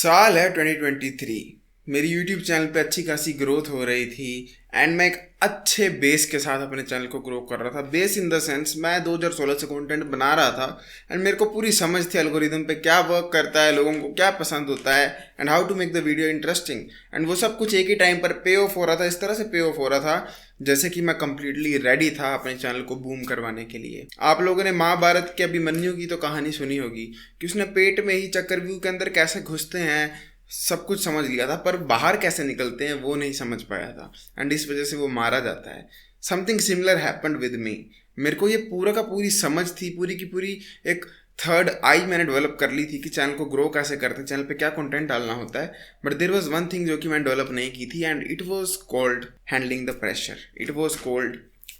साल है 2023। मेरी यूट्यूब चैनल पे अच्छी खासी ग्रोथ हो रही थी एंड मैं एक अच्छे बेस के साथ अपने चैनल को ग्रो कर रहा था। बेस इन द सेंस मैं 2016 से कंटेंट बना रहा था एंड मेरे को पूरी समझ थी एल्गोरिदम पे क्या वर्क करता है, लोगों को क्या पसंद होता है and how to make the video interesting. And वो सब कुछ एक ही टाइम पर पे ऑफ हो रहा था। इस तरह से पे ऑफ हो रहा था जैसे कि मैं कंप्लीटली रेडी था अपने चैनल को बूम करवाने के लिए। आप लोगों ने महाभारत के अभिमन्यु की तो कहानी सुनी होगी कि उसने पेट में ही चक्रव्यूह के अंदर कैसे घुसते हैं, सब कुछ समझ लिया था, पर बाहर कैसे निकलते हैं वो नहीं समझ पाया था एंड इस वजह से वो मारा जाता है। Something similar happened with me. मेरे को ये पूरा का पूरी समझ थी, पूरी की पूरी एक थर्ड आई मैंने डेवलप कर ली थी कि चैनल को ग्रो कैसे करते हैं, चैनल पे क्या कंटेंट डालना होता है। But there was one thing जो कि मैंने डेवलप नहीं की थी and it was called handling the pressure. It was called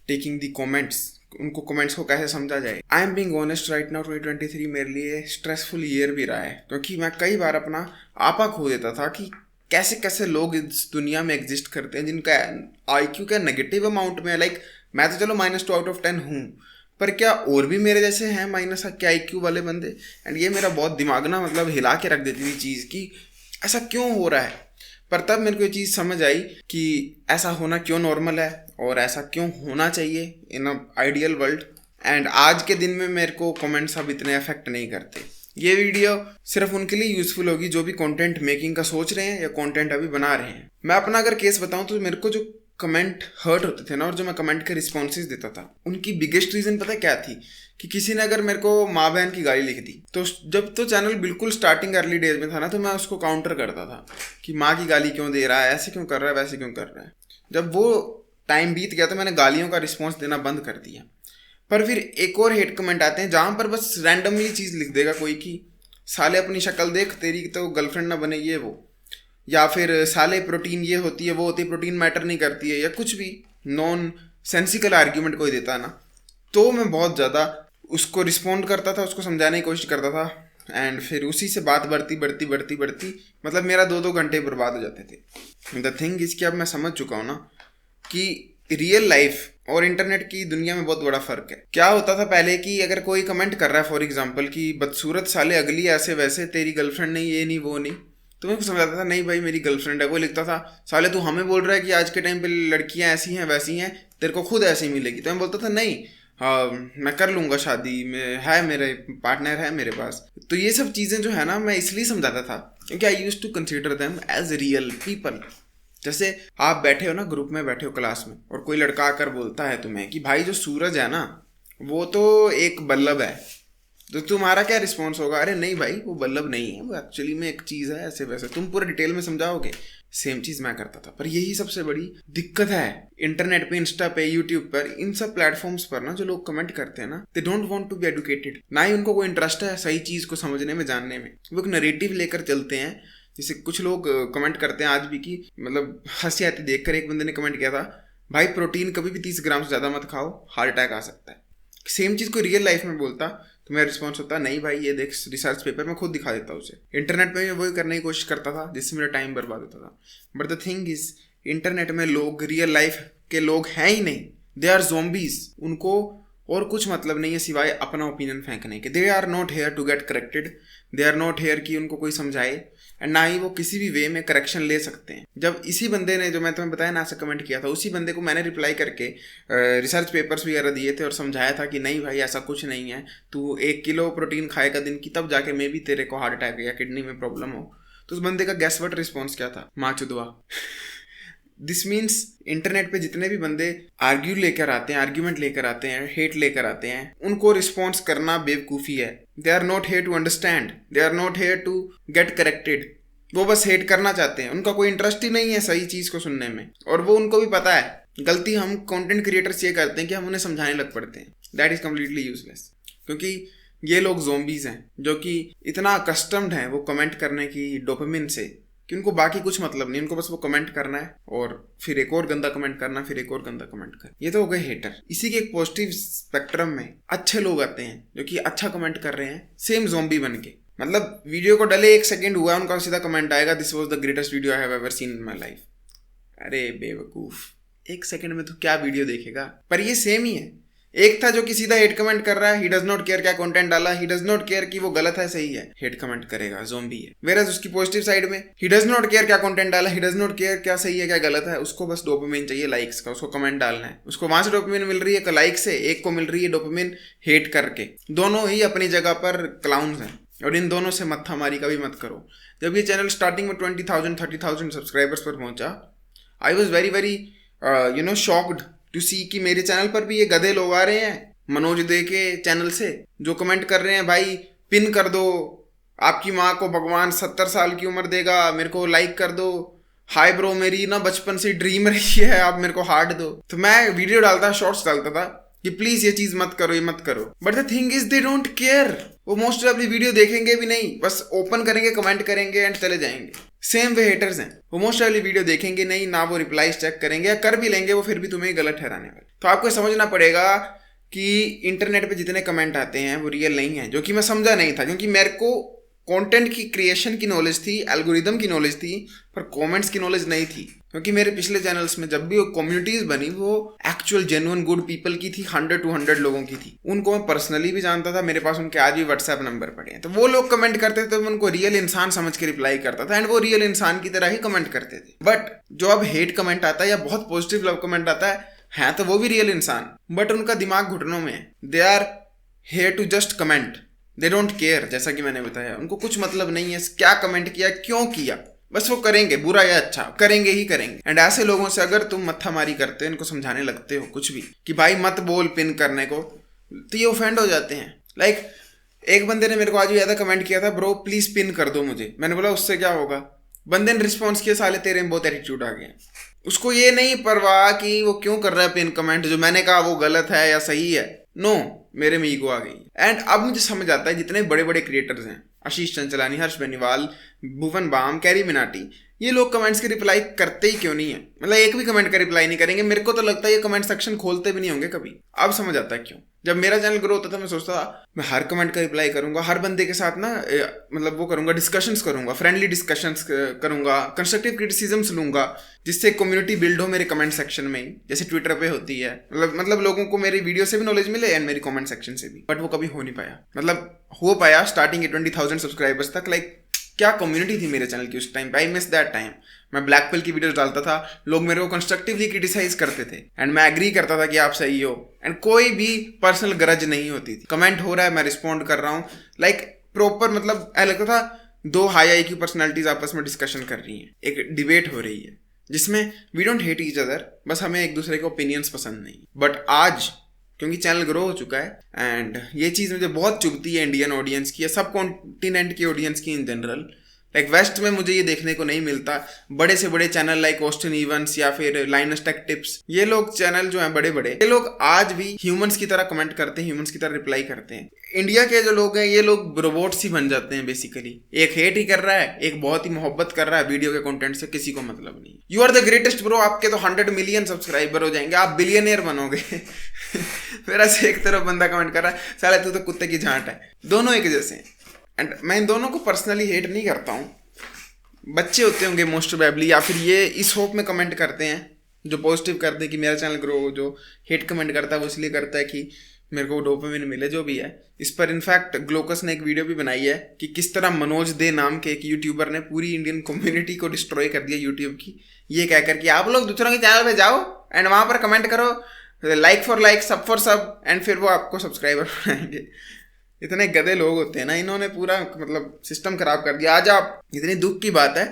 taking the comments. उनको कमेंट्स को कैसे समझा जाए। I am being honest right now, 2023 मेरे लिए स्ट्रेसफुल ईयर भी रहा है क्योंकि मैं कई बार अपना आपा खो देता था कि कैसे कैसे लोग इस दुनिया में एग्जिस्ट करते हैं जिनका IQ का नेगेटिव अमाउंट में है। लाइक मैं तो चलो -2 आउट ऑफ 10 हूँ, पर क्या और भी मेरे जैसे हैं माइनस के IQ वाले बंदे। एंड ये मेरा बहुत दिमाग ना मतलब हिला के रख देती थी चीज़ कि ऐसा क्यों हो रहा है। पर तब मेरे को ये चीज़ समझ आई कि ऐसा होना क्यों नॉर्मल है और ऐसा क्यों होना चाहिए इन अ आइडियल वर्ल्ड। एंड आज के दिन में मेरे को कमेंट्स अब इतने अफेक्ट नहीं करते। ये वीडियो सिर्फ उनके लिए यूज़फुल होगी जो भी कंटेंट मेकिंग का सोच रहे हैं या कंटेंट अभी बना रहे हैं। मैं अपना अगर केस बताऊं तो मेरे को जो कमेंट हर्ट होते थे ना और जो मैं कमेंट के रिस्पॉन्सेज देता था, उनकी बिगेस्ट रीज़न पता है क्या थी कि किसी ने अगर मेरे को माँ बहन की गाली लिख दी तो जब तो चैनल बिल्कुल स्टार्टिंग अर्ली डेज में था ना, तो मैं उसको काउंटर करता था कि माँ की गाली क्यों दे रहा है, ऐसे क्यों कर रहा है, वैसे क्यों कर रहा है। जब वो टाइम बीत गया तो मैंने गालियों का रिस्पॉन्स देना बंद कर दिया। पर फिर एक और हेट कमेंट आते हैं जहाँ पर बस रैंडमली चीज़ लिख देगा कोई कि साले अपनी शक्ल देख, तेरी तो गर्लफ्रेंड ना बने, ये वो, या फिर साले प्रोटीन ये होती है वो होती है, प्रोटीन मैटर नहीं करती है, या कुछ भी नॉन सेंसिकल आर्ग्यूमेंट कोई देता है ना, तो मैं बहुत ज़्यादा उसको रिस्पॉन्ड करता था, उसको समझाने की कोशिश करता था एंड फिर उसी से बात बढ़ती मतलब मेरा 2-2 घंटे बर्बाद हो जाते थे। द थिंग इज़ कि अब मैं समझ चुका हूँ ना कि रियल लाइफ और इंटरनेट की दुनिया में बहुत बड़ा फ़र्क है। क्या होता था पहले कि अगर कोई कमेंट कर रहा है फॉर एग्जांपल कि बदसूरत साले अगली ऐसे वैसे, तेरी गर्लफ्रेंड नहीं, ये नहीं वो नहीं, तो मैं समझाता था नहीं भाई मेरी गर्लफ्रेंड है। वो लिखता था साले तू हमें बोल रहा है कि आज के टाइम पे लड़कियां ऐसी हैं वैसी हैं, तेरे को खुद ऐसी मिलेगी। तो मैं बोलता था नहीं, हाँ मैं कर लूँगा शादी में, है मेरे पार्टनर है मेरे पास। तो ये सब चीज़ें जो है ना मैं इसलिए समझाता था क्योंकि I use to consider them as real people. जैसे आप बैठे हो ना, ग्रुप में बैठे हो क्लास में, और कोई लड़का आकर बोलता है तुम्हें कि भाई जो सूरज है ना वो तो एक बल्ब है, तो तुम्हारा क्या रिस्पॉन्स होगा? अरे नहीं भाई वो बल्ब नहीं है, वो एक्चुअली में एक चीज़ है ऐसे वैसे, तुम पूरे डिटेल में समझाओगे। सेम चीज़ मैं करता था। पर यही सबसे बड़ी दिक्कत है इंटरनेट पे, इंस्टा पे, यूट्यूब पर, इन सब प्लेटफॉर्म्स पर ना जो लोग कमेंट करते हैं ना, they don't want to be educated. ना ही उनको कोई इंटरेस्ट है सही चीज़ को समझने में, जानने में। वो एक नरेटिव लेकर चलते हैं। जैसे कुछ लोग कमेंट करते हैं आज भी कि मतलब हंसी आती देख कर। एक बंदे ने कमेंट किया था भाई प्रोटीन कभी भी 30 ग्राम से ज़्यादा मत खाओ, हार्ट अटैक आ सकता है। सेम चीज़ कोई रियल लाइफ में बोलता तो मेरा रिस्पॉन्स होता नहीं भाई ये देख रिसर्च पेपर, मैं खुद दिखा देता उसे। इंटरनेट पे मैं वही करने की कोशिश करता था जिससे मेरा टाइम बर्बाद होता था। But the thing is internet में लोग रियल लाइफ के लोग हैं ही नहीं, दे आर ज़ॉम्बीज। उनको और कुछ मतलब नहीं है सिवाय अपना ओपिनियन फेंकने के। They are not here to get corrected, they are not here कि उनको कोई समझाए, एंड ना ही वो किसी भी वे में करेक्शन ले सकते हैं। जब इसी बंदे ने जो मैं तुम्हें बताया ना ऐसा कमेंट किया था, उसी बंदे को मैंने रिप्लाई करके रिसर्च पेपर्स वगैरह दिए थे और समझाया था कि नहीं भाई ऐसा कुछ नहीं है, तू 1 किलो प्रोटीन खाएगा दिन की तब जाके मे भी तेरे को हार्ट अटैक या किडनी में प्रॉब्लम हो। तो उस बंदे का गैस व्हाट रिस्पॉन्स क्या था? माँ चुदवा। दिस मीन्स इंटरनेट पे जितने भी बंदे आर्ग्यू लेकर आते हैं, आर्ग्यूमेंट लेकर आते हैं, हेट लेकर आते हैं, उनको रिस्पॉन्स करना बेवकूफ़ी है। They are not here to understand, they are not here to get corrected. वो बस हेट करना चाहते हैं, उनका कोई इंटरेस्ट ही नहीं है सही चीज़ को सुनने में। और वो उनको भी पता है। गलती हम कंटेंट क्रिएटर्स ये करते हैं कि हम उन्हें समझाने लग पड़ते हैं। दैट इज़ कम्प्लीटली यूजलेस, क्योंकि ये लोग ज़ॉम्बीज़ हैं जो कि इतना कस्टम्ड हैं वो कमेंट करने की डोपामिन से कि उनको बाकी कुछ मतलब नहीं। उनको बस वो कमेंट करना है और फिर एक और गंदा कमेंट करना, फिर एक और गंदा कमेंट करना। ये तो हो गए हेटर। इसी के एक पॉजिटिव स्पेक्ट्रम में अच्छे लोग आते हैं जो कि अच्छा कमेंट कर रहे हैं सेम ज़ॉम्बी बन के। मतलब वीडियो को डले 1 सेकेंड हुआ उनका सीधा कमेंट आएगा this was the greatest video I have ever seen in my life. अरे बेवकूफ़, 1 सेकेंड में तो क्या वीडियो देखेगा? पर ये सेम ही है। एक था जो कि सीधा हेट कमेंट कर रहा है, ही डज नॉट केयर क्या कंटेंट डाला, ही डज नॉट केयर कि वो गलत है सही है, हेट कमेंट करेगा, ज़ॉम्बी है। वेरस उसकी पॉजिटिव साइड में ही डज नॉट केयर क्या कंटेंट डाला, ही डज नॉट केयर क्या सही है क्या गलत है, उसको बस डोपामिन चाहिए लाइक्स का, उसको कमेंट डालना है, उसको वहां से डोपामिन मिल रही है लाइक से, एक को मिल रही है डोपामिन हेट करके। दोनों ही अपनी जगह पर क्लाउन्स हैं और इन दोनों से मत्था मारी कभी मत करो। जब ये चैनल स्टार्टिंग में 20,000 30,000 सब्सक्राइबर्स पर पहुंचा, I was very shocked to see कि मेरे चैनल पर भी ये गधे लोग आ रहे हैं मनोज दे के चैनल से, जो कमेंट कर रहे हैं भाई पिन कर दो, आपकी माँ को भगवान 70 साल की उम्र देगा, मेरे को लाइक कर दो, हाय ब्रो मेरी ना बचपन से ड्रीम रही है आप मेरे को हार्ट दो। तो मैं वीडियो डालता, शॉर्ट्स डालता था कि प्लीज ये चीज मत करो, ये मत करो, but the thing is they don't care. वो मोस्ट प्रोबेबली वीडियो देखेंगे भी नहीं, बस ओपन करेंगे, कमेंट करेंगे एंड चले जाएंगे। सेम वे हेटर्स हैं, वो मोस्ट प्रोबेबली वीडियो देखेंगे नहीं, ना वो रिप्लाईज चेक करेंगे, या कर भी लेंगे वो फिर भी तुम्हें गलत ठहराने वाले। तो आपको समझना पड़ेगा कि इंटरनेट पे जितने कमेंट आते हैं वो रियल नहीं है, जो कि मैं समझा नहीं था, क्योंकि मेरे को कंटेंट की क्रिएशन की नॉलेज थी, एल्गोरिदम की नॉलेज थी, पर कमेंट्स की नॉलेज नहीं थी। क्योंकि मेरे पिछले चैनल्स में जब भी वो कम्युनिटीज बनी वो एक्चुअल जेन्युइन गुड पीपल की थी, 100 to 100 लोगों की थी। उनको मैं पर्सनली भी जानता था, मेरे पास उनके आज भी व्हाट्सएप नंबर पड़े हैं। तो वो लोग कमेंट करते थे तो मैं उनको रियल इंसान समझ के रिप्लाई करता था एंड वो रियल इंसान की तरह ही कमेंट करते थे। बट जो अब हेट कमेंट आता है या बहुत पॉजिटिव लव कमेंट आता है तो वो भी रियल इंसान, बट उनका दिमाग घुटनों में है। They are here to just comment, they don't care. जैसा कि मैंने बताया, उनको कुछ मतलब नहीं है क्या कमेंट किया, क्यों किया, बस वो करेंगे, बुरा या अच्छा करेंगे ही करेंगे। एंड ऐसे लोगों से अगर तुम मत्थामारी करते हो, इनको समझाने लगते हो कुछ भी कि भाई मत बोल पिन करने को, तो ये ऑफेंड हो जाते हैं। लाइक एक बंदे ने मेरे को आज भी ज़्यादा कमेंट किया था, ब्रो प्लीज पिन कर दो मुझे। मैंने बोला उससे क्या होगा। बंदे ने रिस्पॉन्स किया, साले तेरे में बहुत एटीट्यूड आ गया। उसको ये नहीं परवाह कि वो क्यों कर रहा है पिन कमेंट, जो मैंने कहा वो गलत है या सही है। नो, मेरे में ईगो आ गई। एंड अब मुझे समझ आता है जितने बड़े बड़े क्रिएटर्स हैं, आशीष चंचलानी, हर्ष बेनीवाल, भुवन बाम, कैरी मिनाटी, ये लोग कमेंट्स के रिप्लाई करते ही क्यों नहीं है। मतलब एक भी कमेंट का रिप्लाई नहीं करेंगे। मेरे को तो लगता है ये कमेंट सेक्शन खोलते भी नहीं होंगे कभी। अब समझ आता है क्यों। जब मेरा चैनल ग्रो होता था मैं सोचता था मैं हर कमेंट का रिप्लाई करूंगा, हर बंदे के साथ ना मतलब वो करूंगा, डिस्कशंस करूंगा, फ्रेंडली डिस्कशंस करूंगा, कंस्ट्रक्टिव क्रिटिसिज्म्स लूंगा, जिससे कम्युनिटी बिल्ड हो मेरे कमेंट सेक्शन में, जैसे ट्विटर पे होती है। मतलब लोगों को मेरी वीडियो से भी नॉलेज मिले एंड मेरी कमेंट सेक्शन से भी। बट वो कभी हो नहीं पाया। मतलब हो पाया स्टार्टिंग के 20,000 सब्सक्राइबर्स तक। लाइक क्या कम्युनिटी थी मेरे चैनल की उस टाइम पे। I miss that time. मैं ब्लैक पिल की वीडियोस डालता था, लोग मेरे को कंस्ट्रक्टिवली क्रिटिसाइज करते थे एंड मैं एग्री करता था कि आप सही हो, एंड कोई भी पर्सनल गरज नहीं होती थी। कमेंट हो रहा है, मैं रिस्पॉन्ड कर रहा हूँ, लाइक प्रॉपर। मतलब ऐसा लगता था दो हाई IQ पर्सनैलिटीज आपस में डिस्कशन कर रही हैं, एक डिबेट हो रही है जिसमें we don't hate each other, बस हमें एक दूसरे के ओपिनियंस पसंद नहीं। बट आज क्योंकि चैनल ग्रो हो चुका है एंड ये चीज़ मुझे बहुत चुभती है इंडियन ऑडियंस की या सब कॉन्टिनेंट की ऑडियंस की इन जनरल। लाइक वेस्ट में मुझे ये देखने को नहीं मिलता। बड़े से बड़े चैनल लाइक ऑस्टिन इवंस या फिर लाइनस टेक टिप्स, ये लोग चैनल जो हैं बड़े बड़े, ये लोग आज भी ह्यूमंस की तरह कमेंट करते हैं, ह्यूमंस की तरह रिप्लाई करते हैं। इंडिया के जो लोग हैं ये लोग रोबोट्स ही बन जाते हैं बेसिकली। एक हेट ही कर रहा है, एक बहुत ही मोहब्बत कर रहा है वीडियो के कंटेंट से, किसी को मतलब नहीं। You are the greatest bro, आपके तो 100 मिलियन सब्सक्राइबर हो जाएंगे, आप बिलियनियर बनोगे। फिर ऐसे एक तरफ बंदा कमेंट कर रहा है साला तू तो कुत्ते की झांट है। दोनों एक जैसे हैं एंड मैं इन दोनों को पर्सनली हेट नहीं करता हूँ। बच्चे होते होंगे मोस्ट प्रोबेबली, या फिर ये इस होप में कमेंट करते हैं, जो पॉजिटिव करते हैं कि मेरा चैनल ग्रो हो। जो हेट कमेंट करता है वो इसलिए करता है कि मेरे को डोपामिन मिले, जो भी है। इस पर इनफैक्ट ग्लोकस ने एक वीडियो भी बनाई है कि किस तरह मनोज दे नाम के एक यूट्यूबर ने पूरी इंडियन कम्युनिटी को डिस्ट्रॉय कर दिया यूट्यूब की, ये कहकर कि आप लोग दूसरों के चैनल पे जाओ एंड वहाँ पर कमेंट करो, लाइक फॉर लाइक, सब फॉर सब, एंड फिर वो आपको सब्सक्राइबर बनाएंगे। इतने गधे लोग होते हैं ना, इन्होंने पूरा मतलब सिस्टम खराब कर दिया। आज आप, इतनी दुख की बात है,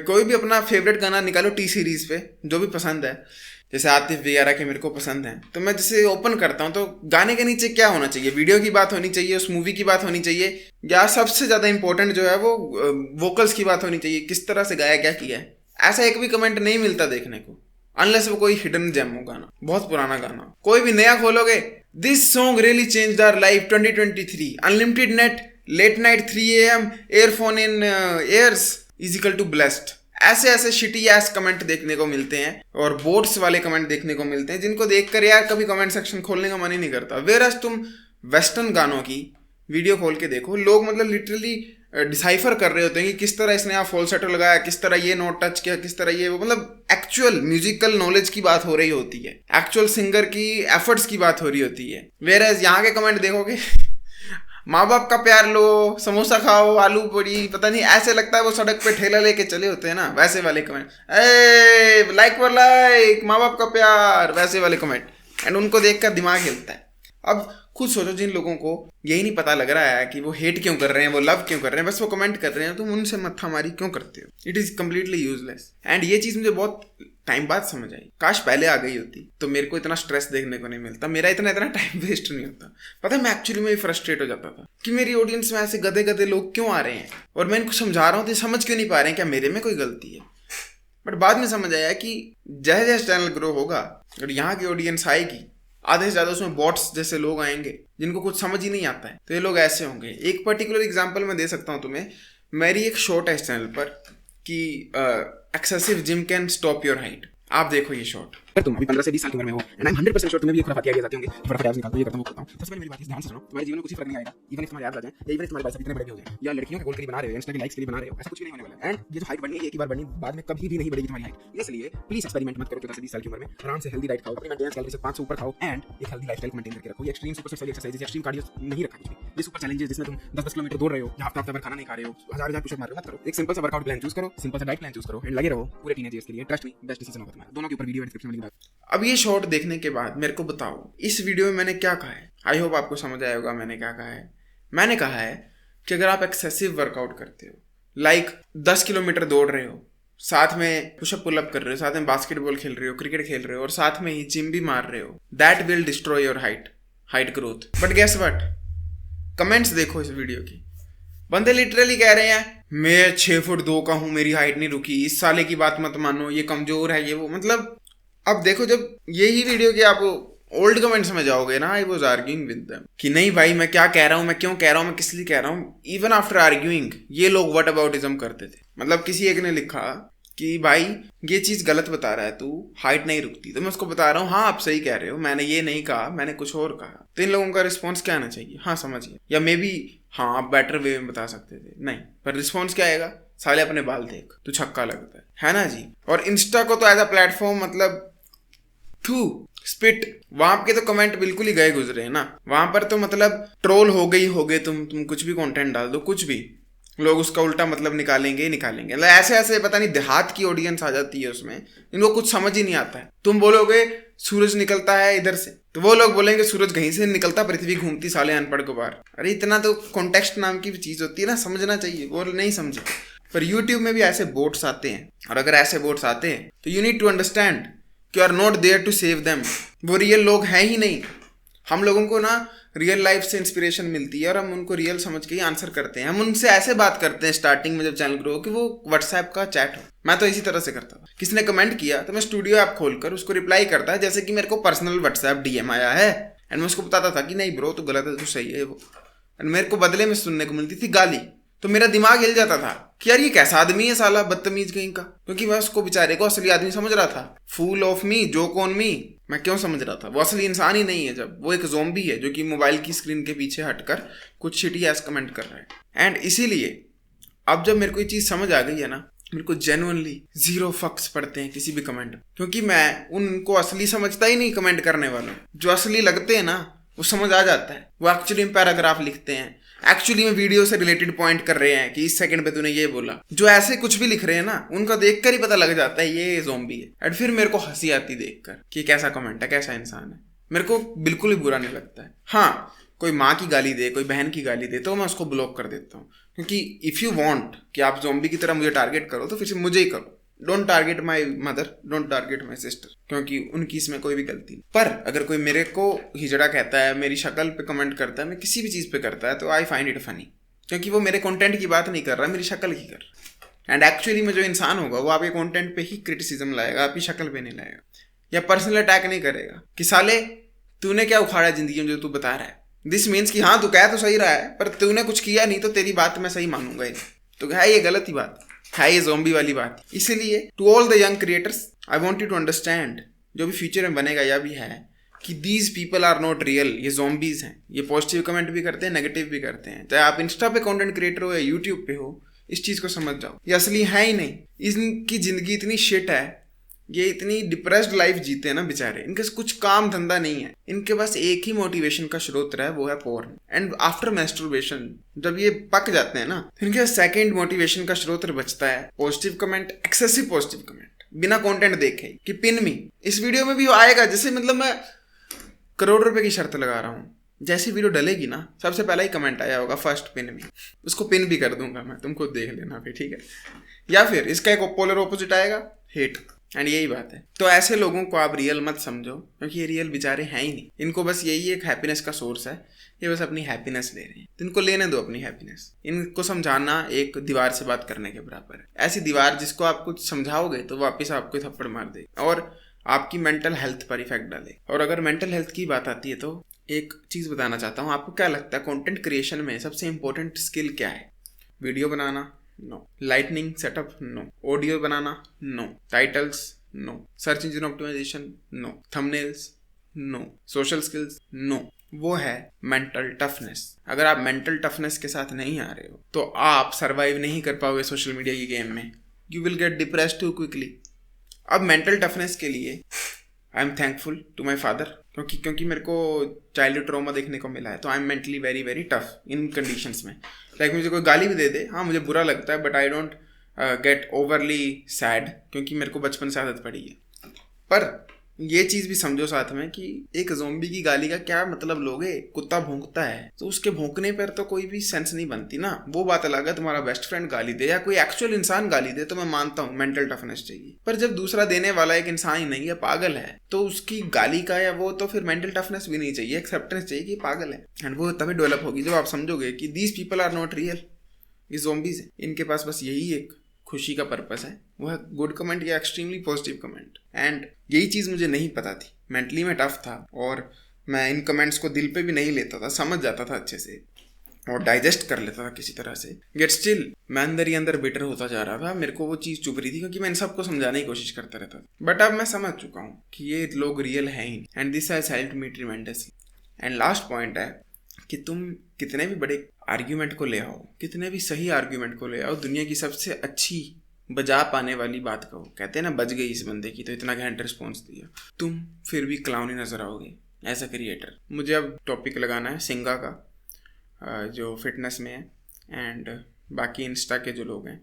कोई भी अपना फेवरेट गाना निकालो टी सीरीज़ पे, जो भी पसंद है, जैसे आतिफ वगैरह के मेरे को पसंद है, तो मैं जैसे ओपन करता हूँ तो गाने के नीचे क्या होना चाहिए, वीडियो की बात होनी चाहिए, उस मूवी की बात होनी चाहिए, या सबसे ज़्यादा इंपॉर्टेंट जो है वो वोकल्स की बात होनी चाहिए, किस तरह से गाया, क्या किया है। ऐसा एक भी कमेंट नहीं मिलता देखने को, अनलेस वो कोई हिडन जेम हो गाना, बहुत पुराना गाना। कोई भी नया खोलोगे, this song really changed our life 2023, unlimited net, late night 3 AM, earphone in ears is equal to blessed. ऐसे ऐसे शिटी एस कमेंट देखने को मिलते हैं और बोट्स वाले कमेंट देखने को मिलते हैं, जिनको देखकर यार कभी कमेंट सेक्शन खोलने का मन ही नहीं करता। वेरस तुम वेस्टर्न गानों की वीडियो खोल के देखो, लोग मतलब लिटरली डिसाइफर कर रहे होते हैं कि किस तरह इसने यहाँ फॉल्सेटो लगाया, किस तरह ये नोट टच किया, किस तरह ये वो, मतलब एक्चुअल म्यूजिकल नॉलेज की बात हो रही होती है, एक्चुअल सिंगर की एफर्ट्स की बात हो रही होती है। वेयरएज यहाँ के कमेंट देखोगे माँ बाप का प्यार लो, समोसा खाओ, आलू पूरी, पता नहीं, ऐसे लगता है वो सड़क पे ठेला लेके चले होते हैं ना, वैसे वाले comment. A like for like, माँ बाप का प्यार, वैसे वाले कमेंट। एंड उनको देखकर दिमाग हिलता है। अब खुद सोचो, जिन लोगों को यही नहीं पता लग रहा है कि वो हेट क्यों कर रहे हैं, वो लव क्यों कर रहे हैं, बस वो कमेंट कर रहे हैं, तुम उनसे मत्था मारी क्यों करते हो? It is completely useless. And ये चीज मुझे बहुत टाइम बाद समझ आई। काश पहले आ गई होती तो मेरे को इतना स्ट्रेस देखने को नहीं मिलता, मेरा इतना टाइम वेस्ट नहीं होता। पता है, मैं एक्चुअली में फ्रस्ट्रेट हो जाता था कि मेरी ऑडियंस में ऐसे गधे गधे लोग क्यों आ रहे हैं और मैं इनको समझा रहा हूँ तो समझ क्यों नहीं पा रहे हैं, क्या मेरे में कोई गलती है? बट बाद में समझ आया कि जैसे जैसे चैनल ग्रो होगा और यहाँ की ऑडियंस आएगी, आधे से ज्यादा उसमें बॉट्स जैसे लोग आएंगे जिनको कुछ समझ ही नहीं आता है, तो ये लोग ऐसे होंगे। एक पर्टिकुलर एग्जांपल मैं दे सकता हूँ तुम्हें। मेरी एक शॉर्ट है इस चैनल पर कि excessive gym can stop your height. आप देखो ये शॉर्ट। अगर तुम अभी 15 से 20 साल की उम्र में हो एंड आई एम 100% श्योर तुम्हें भी ये खुराफाती आइडियाज आते होंगे, फटाफट एब्स निकालता हूं, ये करता हूं, वो करता हूं। सबसे पहले मेरी बात ध्यान से सुनो, तुम्हारे जीवन में कुछ फर्क नहीं आएगा इवन इफ तुम्हारे एब्स आ जाएं या इवन इफ तुम्हारे बाइसेप्स इतने बड़े भी हो जाएं या लड़कियों के गोल के लिए बना रहे हो, इंस्टा की लाइक्स के लिए बना रहे हो, ऐसा कुछ भी नहीं होने वाला है। एंड ये जो हाइट बढ़नी है एक ही बार बढ़नी, बाद में कभी भी नहीं बढ़ेगी तुम्हारी हाइट। इसलिए प्लीज एक्सपेरिमेंट मत करो 14 से 20 साल की उम्र में। आराम से हेल्दी डाइट खाओ, अपनी मेंटेनेंस कैलोरी से 500 ऊपर खाओ एंड एक हेल्दी लाइफस्टाइल मेंटेन करके रखो। ये एक्सट्रीम सुपर वाली एक्सरसाइज, एक्सट्रीम कार्डियो नहीं रखा कुछ भी। ये सुपर चैलेंजेस जिसमें तुम 10-10 किलोमीटर दौड़ रहे हो या हफ्ता भर खाना नहीं खा रहे हो, हजार पुशअप मार रहे हो, मत करो। एक सिंपल सा वर्कआउट प्लान चूज करो, सिंपल सा डाइट प्लान चूज करो एंड लगे रहो पूरे टीनेजर्स के लिए। ट्रस्ट मी, बेस्ट डिसीजन होगा तुम्हारा। दोनों के ऊपर वीडियो डिस्क्रिप्शन में लिंक है। अब ये शॉर्ट देखने के बाद मेरे को बताओ इस वीडियो में मैंने क्या कहा है। आई होप आपको समझ आया होगा मैंने क्या कहा है। मैंने कहा है कि अगर आप एक्सेसिव वर्कआउट करते हो, लाइक 10 किलोमीटर दौड़ रहे हो, साथ में पुशअप पुलअप कर रहे हो, साथ में बास्केटबॉल खेल रहे हो, क्रिकेट खेल रहे हो और साथ में ही जिम भी मार रहे हो, that will destroy your height growth. But guess what, comments देखो इस वीडियो की। बंदे लिटरली कह रहे हैं मैं 6 फुट 2 का हूं, मेरी हाइट नहीं रुकी, इस साले की बात मत मानो, ये कमजोर है, ये वो। मतलब अब देखो, जब यही वीडियो के आप ओल्ड कमेंट्स में जाओगे ना, I was arguing with them कि नहीं भाई मैं क्या कह रहा हूँ, मैं क्यों कह रहा हूँ, मैं किस लिए कह रहा हूँ। इवन आफ्टर आर्ग्यूइंग ये लोग व्हाट अबाउटिज्म करते थे। मतलब किसी एक ने लिखा कि भाई ये चीज गलत बता रहा है तू, हाइट नहीं रुकती। तो मैं उसको बता रहा हूँ हाँ आप सही कह रहे हो, मैंने ये नहीं कहा, मैंने कुछ और कहा। तो इन लोगों का रिस्पॉन्स क्या आना चाहिए? हाँ समझिए, या मे बी हाँ आप बेटर वे में बता सकते थे। नहीं, पर रिस्पॉन्स क्या आएगा? साले अपने बाल देख, तू छक्का लगता है ना जी। और इंस्टा को तो एज अ प्लेटफॉर्म मतलब स्पिट, वहां के तो कमेंट बिल्कुल ही गए गुजरे हैं ना। वहां पर तो मतलब ट्रोल हो गए तुम कुछ भी कंटेंट डाल दो, कुछ भी, लोग उसका उल्टा मतलब निकालेंगे। मतलब ऐसे पता नहीं देहात की ऑडियंस आ जाती है उसमें, इनको कुछ समझ ही नहीं आता है। तुम बोलोगे सूरज निकलता है इधर से, तो वो लोग बोलेंगे सूरज कहीं से निकलता, पृथ्वी घूमती, साले अनपढ़ गुबार। अरे इतना तो कॉन्टेक्स्ट नाम की भी चीज होती है ना, समझना चाहिए, वो नहीं समझे। पर यूट्यूब में भी ऐसे बोट्स आते हैं, और अगर ऐसे बोट्स आते हैं तो यू नीड टू अंडरस्टैंड कि you are not there to save them. वो रियल लोग हैं ही नहीं। हम लोगों को ना रियल लाइफ से इंस्पिरेशन मिलती है और हम उनको रियल समझ के ही आंसर करते हैं। हम उनसे ऐसे बात करते हैं स्टार्टिंग में जब चैनल ग्रो कि वो व्हाट्सएप का चैट हो। मैं तो इसी तरह से करता था। किसी ने कमेंट किया तो मैं स्टूडियो ऐप खोलकर उसको रिप्लाई करता है जैसे कि मेरे को पर्सनल व्हाट्सएप डीएम आया है, एंड मैं उसको बताता था कि नहीं ब्रो तू गलत है, तू सही है वो। एंड मेरे को बदले में सुनने को मिलती थी गाली। तो मेरा दिमाग हिल जाता था कि यार ये कैसा आदमी है साला, बदतमीज कहीं का। क्योंकि मैं उसको बेचारे को असली आदमी समझ रहा था। Fool of me, joke on me. मैं क्यों समझ रहा था? वो असली इंसान ही नहीं है, जब वो एक ज़ॉम्बी है जो कि मोबाइल की स्क्रीन के पीछे हटकर कुछ शिटी ऐस कमेंट कर रहा है। एंड इसीलिए अब जब मेरे को ये चीज़ समझ आ गई है ना, मेरे को जेन्युइनली 0 फक्स पड़ते हैं किसी भी कमेंट, क्योंकि मैं उनको असली समझता ही नहीं। कमेंट करने वालों जो असली लगते हैं ना, वो समझ आ जाता है। वो एक्चुअली में पैराग्राफ लिखते हैं, एक्चुअली में वीडियो से रिलेटेड पॉइंट कर रहे हैं कि इस सेकंड पे तूने ये बोला। जो ऐसे कुछ भी लिख रहे हैं ना, उनका देखकर ही पता लग जाता है ये ज़ॉम्बी है। और फिर मेरे को हंसी आती देखकर कि कैसा कमेंट है, कैसा इंसान है। मेरे को बिल्कुल भी बुरा नहीं लगता है। हाँ, कोई माँ की गाली दे, कोई बहन की गाली दे तो मैं उसको ब्लॉक कर देता हूँ, क्योंकि इफ़ यू वांट कि आप ज़ॉम्बी की तरह मुझे टारगेट करो तो फिर से मुझे ही करो। Don't target my mother, don't target my sister, क्योंकि उनकी इसमें कोई भी गलती नहीं। पर अगर कोई मेरे को हिजड़ा कहता है, मेरी शक्ल पे कमेंट करता है, मैं किसी भी चीज़ पे करता है, तो आई फाइंड इट फनी, क्योंकि वो मेरे कंटेंट की बात नहीं कर रहा, मेरी शक्ल की कर रहा। एंड एक्चुअली में जो इंसान होगा वो आपके कंटेंट पे ही क्रिटिसिज्म लाएगा, आपकी शक्ल पे नहीं लाएगा, या पर्सनल अटैक नहीं करेगा कि साले तूने क्या उखाड़ा जिंदगी में जो तू बता रहा है। दिस मीन्स कि हाँ तू कह तो सही रहा है, पर तूने कुछ किया नहीं तो तेरी बात मैं सही मानूंगा ही। तो है ये गलत ही बात है, ये ज़ॉम्बी वाली बात। इसीलिए to all the young creators I want you to understand, जो भी फ्यूचर में बनेगा या भी है, कि these people are not real, ये ज़ॉम्बीज हैं, ये पॉजिटिव कमेंट भी करते हैं, नेगेटिव भी करते हैं। चाहे आप इंस्टा पे कंटेंट क्रिएटर हो या यूट्यूब पे हो, इस चीज़ को समझ जाओ, ये असली है ही नहीं। इनकी ज़िंदगी इतनी शिट है, ये इतनी डिप्रेस्ड लाइफ जीते हैं ना बेचारे, इनके कुछ काम धंधा नहीं है, इनके पास एक ही मोटिवेशन का स्रोत है, वो है पोर्न। एंड आफ्टर मैस्टरबेशन जब ये पक जाते हैं ना, इनके सेकंड मोटिवेशन का स्रोत बचता है positive comment, excessive positive comment, बिना कंटेंट देखे कि पिन मी इस वीडियो में भी आएगा। जैसे मतलब मैं करोड़ रुपए की शर्त लगा रहा हूँ, जैसी वीडियो डलेगी ना सबसे पहला ही कमेंट आया होगा फर्स्ट पिन में, उसको पिन भी कर दूंगा मैं, तुमको देख लेना फिर, ठीक है। या फिर इसका एक पोलर ऑपोजिट आएगा, हेट। एंड यही बात है। तो ऐसे लोगों को आप रियल मत समझो, क्योंकि ये रियल बेचारे हैं ही नहीं। इनको बस यही एक हैप्पीनेस का सोर्स है, ये बस अपनी हैप्पीनेस ले रहे हैं, तो इनको लेने दो अपनी हैप्पीनेस। इनको समझाना एक दीवार से बात करने के बराबर है। ऐसी दीवार जिसको आप कुछ समझाओगे तो वापस आपको थप्पड़ मार दे और आपकी मेंटल हेल्थ पर इफेक्ट डाले। और अगर मेंटल हेल्थ की बात आती है तो एक चीज़ बताना चाहता हूँ, आपको क्या लगता है कंटेंट क्रिएशन में सबसे इंपॉर्टेंट स्किल क्या है? वीडियो बनाना? No. Lighting setup? No. Audio बनाना? No. Titles? No. Search engine optimisation? No. Thumbnails? No. Social skills? No. वो है मेंटल टफनेस। अगर आप मेंटल टफनेस के साथ नहीं आ रहे हो तो आप सरवाइव नहीं कर पाओगे सोशल मीडिया की गेम में। You will get depressed too quickly. अब मेंटल टफनेस के लिए I am thankful to my father, क्योंकि मेरे को चाइल्डहुड ट्रॉमा देखने को मिला है, तो I am mentally very very tough in conditions में। लाइक मुझे कोई गाली भी दे दे, हाँ मुझे बुरा लगता है, but I don't get overly sad, क्योंकि मेरे को बचपन से आदत पड़ी है। पर ये चीज़ भी समझो साथ में कि एक ज़ॉम्बी की गाली का क्या मतलब लोगे? कुत्ता भौंकता है तो उसके भौंकने पर तो कोई भी सेंस नहीं बनती ना। वो बात अलग है, तुम्हारा बेस्ट फ्रेंड गाली दे या कोई एक्चुअल इंसान गाली दे तो मैं मानता हूँ मेंटल टफनेस चाहिए। पर जब दूसरा देने वाला एक इंसान ही नहीं है, पागल है, तो उसकी गाली का या वो तो फिर मेंटल टफनेस भी नहीं चाहिए, एक्सेप्टेंस चाहिए कि पागल है। एंड वो तभी डेवलप होगी जब आप समझोगे कि these people are not real, ये ज़ॉम्बीज हैं, इनके पास बस यही एक खुशी का पर्पस है, वो है गुड कमेंट या एक्सट्रीमली पॉजिटिव कमेंट। एंड यही चीज़ मुझे नहीं पता थी, मेंटली मैं टफ था और मैं इन कमेंट्स को दिल पे भी नहीं लेता था, समझ जाता था अच्छे से और डाइजेस्ट कर लेता था किसी तरह से। गेट स्टिल मैं अंदर ही अंदर बिटर होता जा रहा था, मेरे को वो चीज़ चुभ रही थी, क्योंकि मैं इन सबको समझाने की कोशिश करता रहता था। बट अब मैं समझ चुका हूँ कि ये लोग रियल हैं ही, and this has helped me tremendously. And last point है कि तुम कितने भी बड़े आर्ग्यूमेंट को ले आओ, कितने भी सही आर्ग्यूमेंट को ले आओ, दुनिया की सबसे अच्छी बजा पाने वाली बात कहो, कहते हैं ना बज गई इस बंदे की, तो इतना घैंट रिस्पॉन्स दिया, तुम फिर भी क्लाउन ही नजर आओगे एज अ क्रिएटर। मुझे अब टॉपिक लगाना है सिंगा का, जो फिटनेस में है। एंड बाकी इंस्टा के जो लोग हैं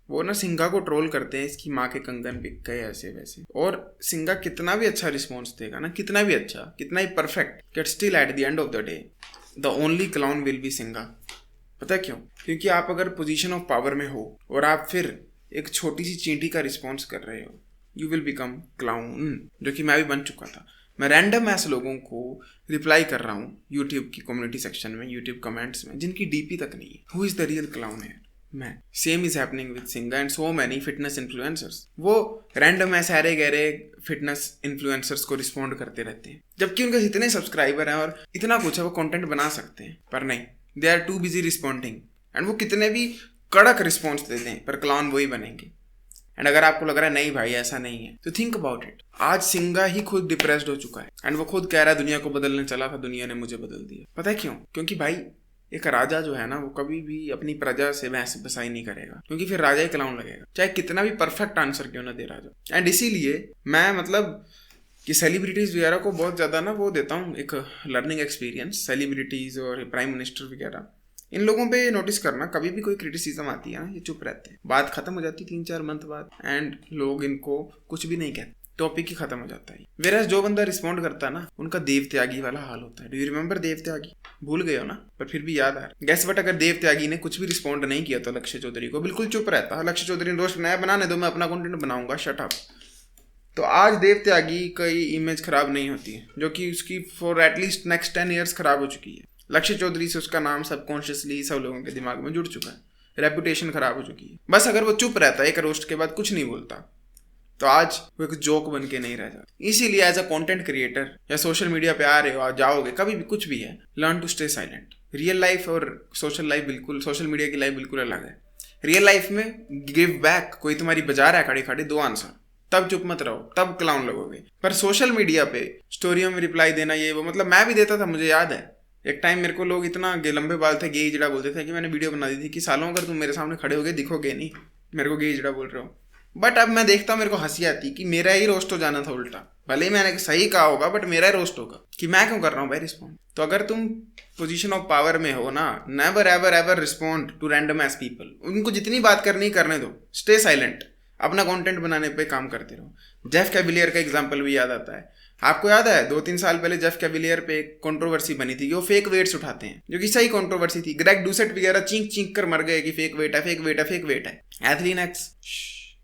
वो ना सिंगा को ट्रोल करते हैं, इसकी माँ के कंगन बिक गए ऐसे वैसे। और सिंगा कितना भी अच्छा रिस्पॉन्स देगा ना, कितना भी अच्छा, कितना ही perfect, but still at the end of the day the only clown will be सिंगा। पता क्यों? क्योंकि आप अगर पोजीशन ऑफ पावर में हो और आप फिर एक छोटी सी चींटी का रिस्पॉन्स कर रहे हो, यू विल बिकम क्लाउन, जो कि मैं भी बन चुका था। मैं रैंडम ऐसे लोगों को रिप्लाई कर रहा हूँ यूट्यूब की कम्युनिटी सेक्शन में, यूट्यूब कमेंट्स में, जिनकी डीपी तक नहीं है। Who is the real clown है? मैं। सेम इज हैपनिंग विद सिंगा and so many fitness influencers. वो रैंडम ऐसे सारे गहरे फिटनेस इन्फ्लुएंसर्स को रिस्पॉन्ड करते रहते हैं, जबकि उनके इतने सब्सक्राइबर हैं और इतना कुछ है, वो कंटेंट बना सकते हैं, पर नहीं, they are too busy responding. And वो कितने भी कड़क रिस्पॉन्स देते हैं पर क्लाउन वही बनेंगे। एंड अगर आपको लग रहा है नहीं भाई ऐसा नहीं है, तो थिंक अबाउट इट। आज सिंगा ही खुद डिप्रेस्ड हो चुका है एंड वो खुद कह रहा है दुनिया को बदलने चला था, दुनिया ने मुझे बदल दिया। पता है क्यों? क्योंकि भाई एक राजा जो है ना, वो कभी भी अपनी प्रजा से बहस बसाई नहीं करेगा, क्योंकि फिर राजा ही क्लाउन लगेगा, चाहे कितना भी परफेक्ट आंसर क्यों ना दे राजा। एंड इसीलिए मैं मतलब कि सेलिब्रिटीज़ वगैरह को बहुत ज़्यादा ना वो देता हूँ एक लर्निंग एक्सपीरियंस। सेलिब्रिटीज़ और प्राइम मिनिस्टर वगैरह, इन लोगों पे नोटिस करना, कभी भी कोई क्रिटिसिज्म आती है ना, ये चुप रहते हैं, बात खत्म हो जाती 3-4 मंथ बाद, एंड लोग इनको कुछ भी नहीं कहते, टॉपिक ही खत्म हो जाता है। वेराज जो बंदा रिस्पॉन्ड करता है ना, उनका देव त्यागी वाला हाल होता है। डू यू रिमेंबर देव त्यागी? भूल गए हो ना, पर फिर भी याद आ रहा। गैस बट अगर देव त्यागी ने कुछ भी रिस्पॉन्ड नहीं किया तो लक्ष्य चौधरी को बिल्कुल चुप रहता। लक्ष्य चौधरी ने रोस्ट बनाया, बनाने दो, मैं अपना कंटेंट बनाऊंगा, शट अप। तो आज देव त्यागी की इमेज खराब नहीं होती है, जो कि उसकी फॉर एटलीस्ट नेक्स्ट 10 ईयर्स खराब हो चुकी है। लक्ष्य चौधरी से उसका नाम सबकॉन्शियसली सब लोगों के दिमाग में जुड़ चुका है, रेपुटेशन खराब हो चुकी है। बस अगर वो चुप रहता है, एक रोस्ट के बाद कुछ नहीं बोलता, तो आज वो एक जोक बन के नहीं रह जाता। इसीलिए एज अ कंटेंट क्रिएटर या सोशल मीडिया पे आ रहे हो, आज जाओगे, कभी भी कुछ भी है, learn to stay silent. Real life और सोशल लाइफ बिल्कुल, सोशल मीडिया की लाइफ बिल्कुल अलग है। रियल लाइफ में गिव बैक, कोई तुम्हारी बजा रहा है खड़े खड़े, दो आंसर, तब चुप मत रहो, तब क्लाउन लगोगे। पर सोशल मीडिया पे स्टोरियों में रिप्लाई देना ये वो, मतलब मैं भी देता था, मुझे याद है एक टाइम मेरे को लोग इतना लंबे बाल थे गे इजड़ा बोलते थे कि मैंने वीडियो बना दी थी कि सालों अगर तुम मेरे सामने खड़े हो गए दिखोगे नहीं, मेरे को गे इजड़ा बोल रहे हो। बट अब मैं देखता हूँ, मेरे को हंसी आती कि मेरा ही रोस्ट हो जाना था उल्टा, भले ही मैंने सही कहा होगा बट मेरा ही रोस्ट होगा कि मैं क्यों कर रहा हूँ भाई रिस्पॉन्ड। तो अगर तुम पोजीशन ऑफ पावर में हो ना, never ever ever respond to random ass people. उनको जितनी बात करनी करने दो, स्टे साइलेंट, अपना कंटेंट बनाने पे काम करते रहो। जेफ कैविलियर का एग्जांपल भी याद आता है। आपको याद है 2-3 साल पहले जेफ कैविलियर पे एक कंट्रोवर्सी बनी थी कि वो फेक वेट्स उठाते हैं, जो कि सही कंट्रोवर्सी थी। ग्रेग डूसेट वगैरह चींक चींक कर मर गए कि फेक वेट है, फेक वेट है, फेक वेट है। Ethylene x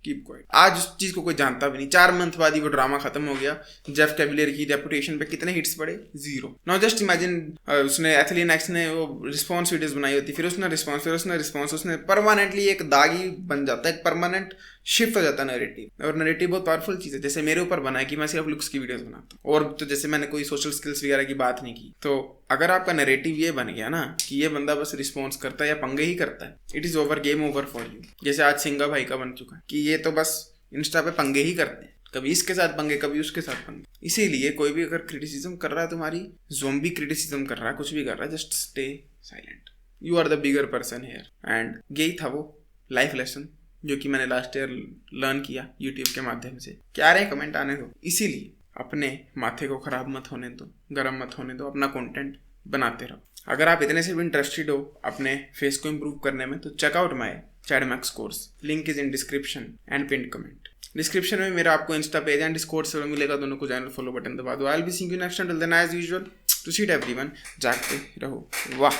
keep quiet. आज उस चीज को कोई जानता भी नहीं। 4 मंथ बाद ही वो ड्रामा खत्म हो गया। जेफ कैविलियर की रेपुटेशन पे कितने हिट्स पड़े? 0। नाउ जस्ट इमेजिन उसने एथलीन एक्स ने वो रिस्पॉन्स वीडियोस बनाई होती, फिर उसने रिस्पॉन्स उसने परमानेंटली एक दाग ही बन जाता है, एक परमानेंट शिफ्ट हो जाता है नैरेटिव। और नैरेटिव बहुत पावरफुल चीज़ है। जैसे मेरे ऊपर बना है कि मैं सिर्फ लुक्स की वीडियोस बनाता हूँ, और तो जैसे मैंने कोई सोशल स्किल्स वगैरह की बात नहीं की। तो अगर आपका नैरेटिव ये बन गया ना कि ये बंदा बस रिस्पॉन्स करता है या पंगे ही करता है, it is over, game over for you. जैसे आज सिंगा भाई का बन चुका है कि ये तो बस इंस्टा पे पंगे ही करते हैं, कभी इसके साथ पंगे, कभी उसके साथ पंगे। इसीलिए कोई भी अगर क्रिटिसिज्म कर रहा है, तुम्हारी ज़ॉम्बी क्रिटिसिज्म कर रहा है, कुछ भी कर रहा है, just stay silent. You are the bigger person here. And यही था वो लाइफ लेसन जो कि मैंने लास्ट ईयर लर्न किया यूट्यूब के माध्यम से। क्या रहे कमेंट आने दो। इसीलिए अपने माथे को खराब मत होने दो, गर्म मत होने दो, अपना कंटेंट बनाते रहो। अगर आप इतने से भी इंटरेस्टेड हो अपने फेस को इम्प्रूव करने में, तो check out my Chadmax course. Link is in description and pin comment. Description में मेरा आपको Insta page and Discord server मिलेगा, दोनों को चैनल फॉलो बटन दबा दो। I will be seeing you next, till then as usual, to seat everyone, जागते रहो। वाह।